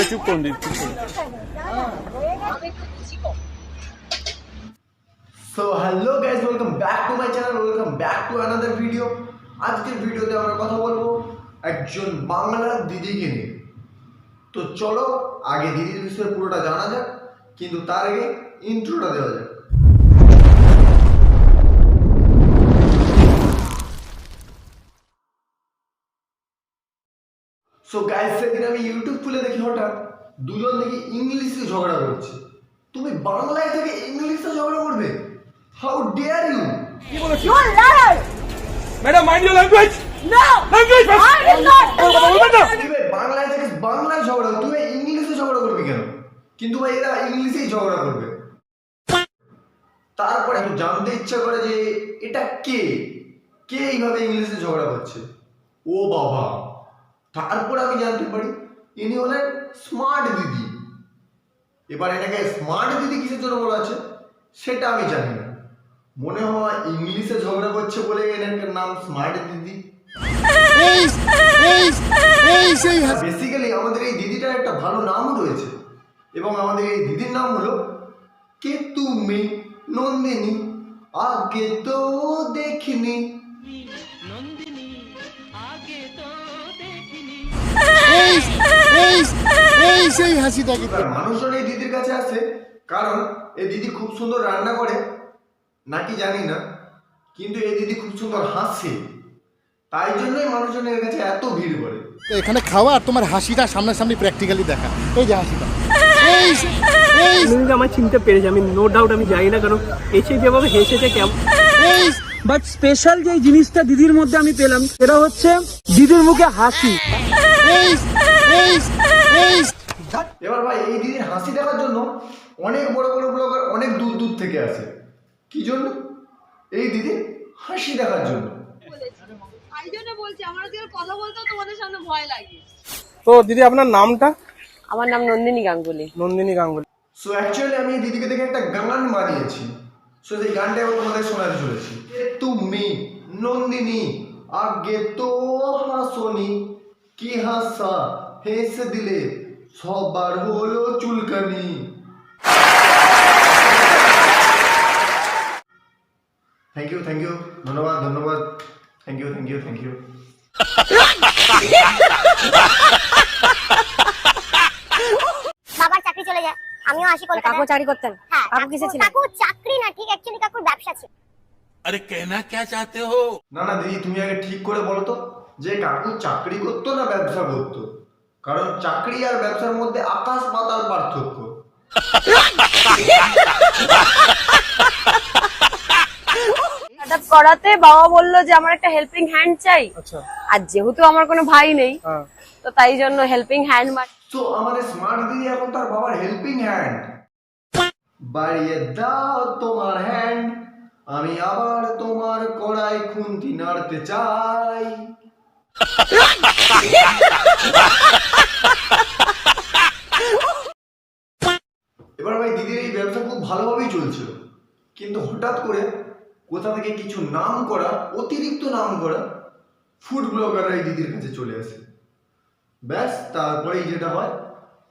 চুপ করুন দিদি, চুপ করুন। So hello guys, welcome back to my channel, welcome back to another video. আজকের ভিডিওতে আমরা কথা বলবো একজন বাংলার দিদিকে নিয়ে। তো চলো আগে দিদির বিষয়ে পুরোটা জানা যাক, কিন্তু তার আগে ইন্ট্রোটা দেওয়া যাক। সো গাইস, সেদিন আমি ইউটিউব খুলে দেখি হঠাৎ দুজন দেখি ইংলিশে ঝগড়া করছে। তুমি বাংলায় থেকে ইংলিশে ঝগড়া করবে? How dare you! You are liar! Madam, mind your language. No! Language I will not! তুমি বাংলায় থেকে বাংলায় ঝগড়া, তুমি ইংলিশে ঝগড়া করবে কেন? কিন্তু ভাই এরা ইংলিশেই ঝগড়া করবে। তারপরে একটু জানতে ইচ্ছা করে যে এটা কে কে এইভাবে ইংলিশে ঝগড়া করছে। ও বাবা! তারপর আমি জানতে পারি ইনি হলেন স্মার্ট দিদি। এবার এটাকে স্মার্ট দিদি কিসের জন্য বলা আছে সেটা আমি জানি না। মনে হয় ইংলিশে ঝগড়া করছে বলে এনার নাম স্মার্ট দিদি। বেসিক্যালি আমাদের এই দিদিটার একটা ভালো নাম রয়েছে, এবং আমাদের এই দিদির নাম হলো কে তুমি নন্দিনী, আগে তো দেখিনি। সেই হাসিটাকে মানুষজন এই দিদির কাছে আসে কারণ এই দিদি খুব সুন্দর রান্না করে নাকি জানি না, কিন্তু এই দিদি খুব সুন্দর হাসে, তাই জন্যই মানুষজন এর কাছে এত ভিড় করে। তো এখানে খাওয়া আর তোমার হাসিটা সামনাসামনি প্র্যাকটিক্যালি দেখা, এই যে হাসিটা তুমি আমার চিনতে পেরেছি, আমি নো ডাউট আমি জানি না কারণ এসে যেভাবে হেসেছে কেমন, বাট স্পেশাল যে জিনিসটা দিদির মধ্যে আমি পেলাম সেটা হচ্ছে দিদির মুখে হাসি। এবার ভাই এই দিদির হাসি দেখার জন্য অনেক বড় বড় ব্লগার অনেক দূর দূর থেকে আসে। কি জন্য? এই দিদির হাসি দেখার জন্য। তাই জন্য বলছি আমার আজকে কথা বলতেও তোমাদের সামনে ভয় লাগে। তো দিদি আপনার নামটা? আমার নাম নন্দিনী গাঙ্গুলি। নন্দিনী গাঙ্গুলি। সো অ্যাকচুয়ালি আমি এই দিদিকে দেখে একটা গান বানিয়েছি। সো সেই গানটা এবার তোমাদের শোনাতে চলেছি। তুমি নন্দিনী আগে তো হাসনি, কি হাসা হেসে দিলে সবার হলো চুলকানি। থ্যাংক ইউ, ধন্যবাদ, থ্যাংক ইউ। বাবার চাকরি চলে যায়, আমিও আসি কলকাতায়। কাকু চাকরি করতেন? হ্যাঁ, কাকু কিসে ছিলেন? কাকু চাকরি না, ঠিক অ্যাকচুয়ালি কাকুর ব্যবসা ছিল। আরে कहना क्या चाहते हो? না দিদি, তুমি আগে ঠিক করে বলো তো যে কাকু চাকরি করতো না ব্যবসা করতো, কারণ চাকরি আর ব্যবসার মধ্যে আকাশ পাতাল পার্থক্য। স্টার্টআপ করাতে বাবা বললো যে আমার একটা হেল্পিং হ্যান্ড চাই। আচ্ছা। আর যেহেতু আমার কোনো ভাই নেই হ্যাঁ। তো তাই জন্য হেল্পিং হ্যান্ড তো আমাদের স্মার্ট দিদি এখন তার বাবার হেল্পিং হ্যান্ড। বাড়িয়ে দাও তোমার হ্যান্ড, আমি আবার তোমার কড়াই খুন্তি নাড়তে চাই। এবার ভাই দিদির এই ব্যবসা খুব ভালোভাবেই চলছিল, কিন্তু হঠাৎ করে কোথা থেকে কিছু নাম করা, অতিরিক্ত নাম করা ফুড ব্লগাররা এই দিদির কাছে চলে আসে। ব্যাস তারপরেই যেটা হয়,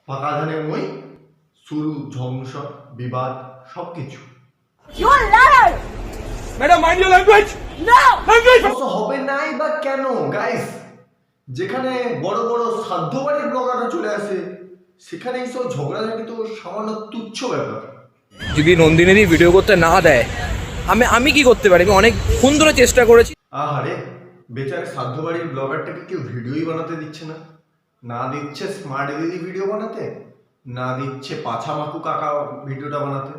পাকা ধানের মই, শুরু ধ্বংস, বিবাদ, সবকিছু। You are liar! Madam, mind your language. No! Language. হবে নাই বা কেন গাইস? যেখানে বড় বড় সাধ্যবাড়ির ব্লগাররা চলে আসে সেখানে এইসব ঝগড়াঝাটি তো সামান্য তুচ্ছ ব্যাপার। যদি নন্দিনীরই ভিডিও করতে না দেয় আমি কি করতে পারি? আমি অনেক ফোন ধরে চেষ্টা করেছি। আহারে, বেচারে সাধ্যবাড়ির ব্লগারটাকে কেউ ভিডিওই বানাতে দিচ্ছে না। না দিচ্ছে স্মার্ট দিদি ভিডিও বানাতে, না দিচ্ছে পাছা মাকু কাকা ভিডিওটা বানাতে,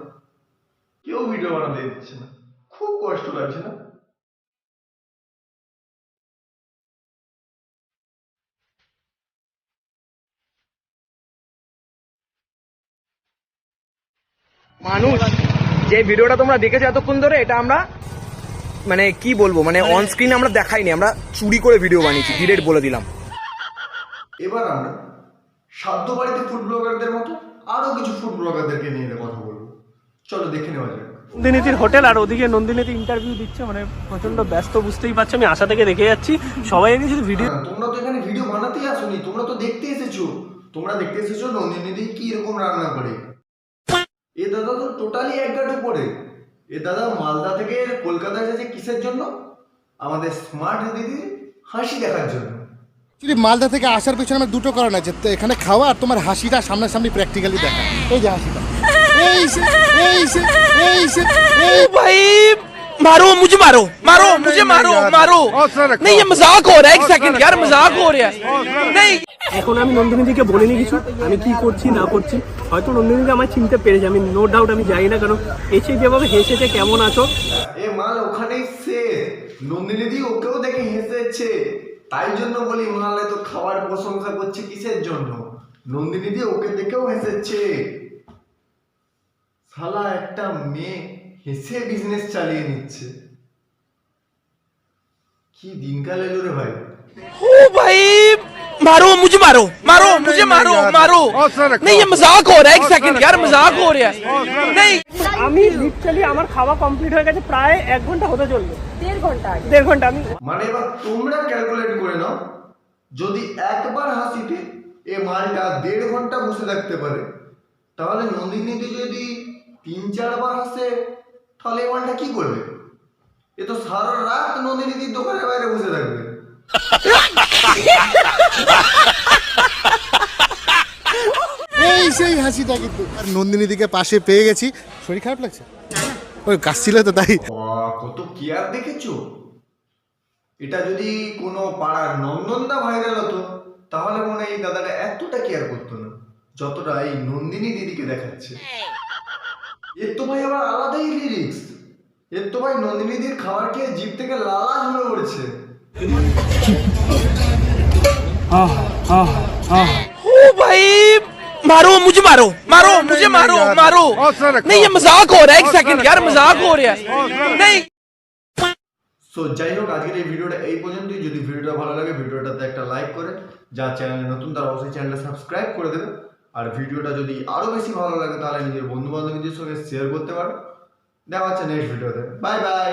কেউ ভিডিও বানাতে দিচ্ছে না। খুব কষ্ট লাগছে না? মানুষ যে ভিডিওটা তোমরা দেখেছো এতক্ষণ ধরে, এটা আমরা মানে কি বলবো, মানে অন স্ক্রিন আমরা দেখাইনি, আমরা চুরি করে ভিডিও বানিয়েছি, ডিরেক্ট বলে দিলাম। এবার আমরা সাধ্যবাড়িতে ফুড ব্লগারদের মতো আরো কিছু ফুড ব্লগারদেরকে নিয়ে কথা বলবো। চলো দেখে নেওয়া যাক। নন্দিনীতির হোটেল আর ওদিকে নন্দিনীতি ইন্টারভিউ দিচ্ছে, মানে প্রচন্ড ব্যস্ত, বুঝতেই পারছো। আমি আশা থেকে দেখে যাচ্ছি সবাই এনে শুধু ভিডিও। তোমরা তো এখানে ভিডিও বানাতেই আসোনি, তোমরা তো দেখতে এসেছো। তোমরা দেখতে এসেছো নন্দিনীদি কি রকম রান্না করে। এ দাদা তো টোটালি এক গাঁট উপরে। এ দাদা মালদা থেকে কলকাতা এসেছে কিসের জন্য? আমাদের স্মার্ট দিদির হাসি দেখার জন্য। অ্যাকচুয়ালি মালদা থেকে আসার পেছনে আমার দুটো কারণ আছে, তো এখানে খাওয়া আর তোমার হাসিটা সামনাসামনি প্র্যাকটিক্যালি দেখা। এই যে হাসিটা, भाई मारो मुझे, मारो मारो मुझे, मारो मारो। नहीं ये मजाक हो रहा है, एक सेकंड यार, मजाक हो रहा है। नहीं এখন আমি নন্দিনীদিকে বলিনি কিছু, আমি কি করছি না করছি। হয়তো নন্দিনীদি আমায় চিনতে পেরেছে, আমি নো ডাউট আমি জানি না, কারণ এসে যেভাবে হেসেছে, কেমন আছো। এ মাল ওখানেই সে নন্দিনীদি ওকেও দেখে হেসেছে, তাই জন্য বলি মাল এত খাবার প্রশংসা করছে কিসের জন্য? নন্দিনীদি ওকে দেখেও হেসেছে। শালা একটা মেয়ে হেসে বিজনেস চালিয়ে নিচ্ছে। কি দিনকাল এলো রে ভাই। ओ भाई मारो मुझे, मारो मारो मुझे, मारो मारो। नहीं ये मजाक हो रहा है, एक सेकंड यार, मजाक हो रहा है। नहीं আমি লিটারালি আমার খাওয়া কমপ্লিট হয়ে গেছে, প্রায় 1 ঘন্টা হতে চলবে। 1.5 ঘন্টা আমি মানে এবার তোমরা ক্যালকুলেট করে নাও, যদি একবার হাসিতে এ মালটা 1.5 ঘন্টা বসে থাকতে পারে, তাহলে নন্দিনীদি যদি 3-4 বার হাসে, তাহলে এ মালটা কি করবে? এ তো সারা রাত নন্দিনীদির দোকানের বাইরে বসে থাকবে। এই সেই হাসিটা কিন্তু। আর নন্দিনীদিকে পাশে পেয়ে গেছি, শরীর খারাপ লাগছে? ওই কাশছিল তো তাই। বাহ, কত কেয়ার দেখেছো। এটা যদি কোনো পাড়ার নন্দনদা ভাইরাল হতো, তাহলে মনে হয় এই দাদাটা এতটা কেয়ার করতো না যতটা এই নন্দিনী দিদিকে দেখাচ্ছে। এর তো ভাই আবার আলাদাই লিরিক্স। এর তো ভাই নন্দিনী দিদির খাবার খেয়ে জিভ থেকে লালা ঝরে পড়েছে। ओ भाई मारो मुझे, मारो मारो मुझे, मारो मारो। नहीं ये मजाक हो रहा है, एक सेकंड यार, मजाक हो रहा है। नहीं সো যাই হোক, আজকের এই ভিডিওটা এই পর্যন্তই। যদি ভিডিওটা ভালো লাগে ভিডিওটাতে একটা লাইক করে, যা চ্যানেলে নতুন তারা অবশ্যই চ্যানেলটা সাবস্ক্রাইব করে দেবে। আর ভিডিওটা যদি আরো বেশি ভালো লাগে তাহলে নিজের বন্ধু বান্ধবীদের সঙ্গে শেয়ার করতে পারো। দেখা হচ্ছে নেক্সট ভিডিওতে। Bye bye.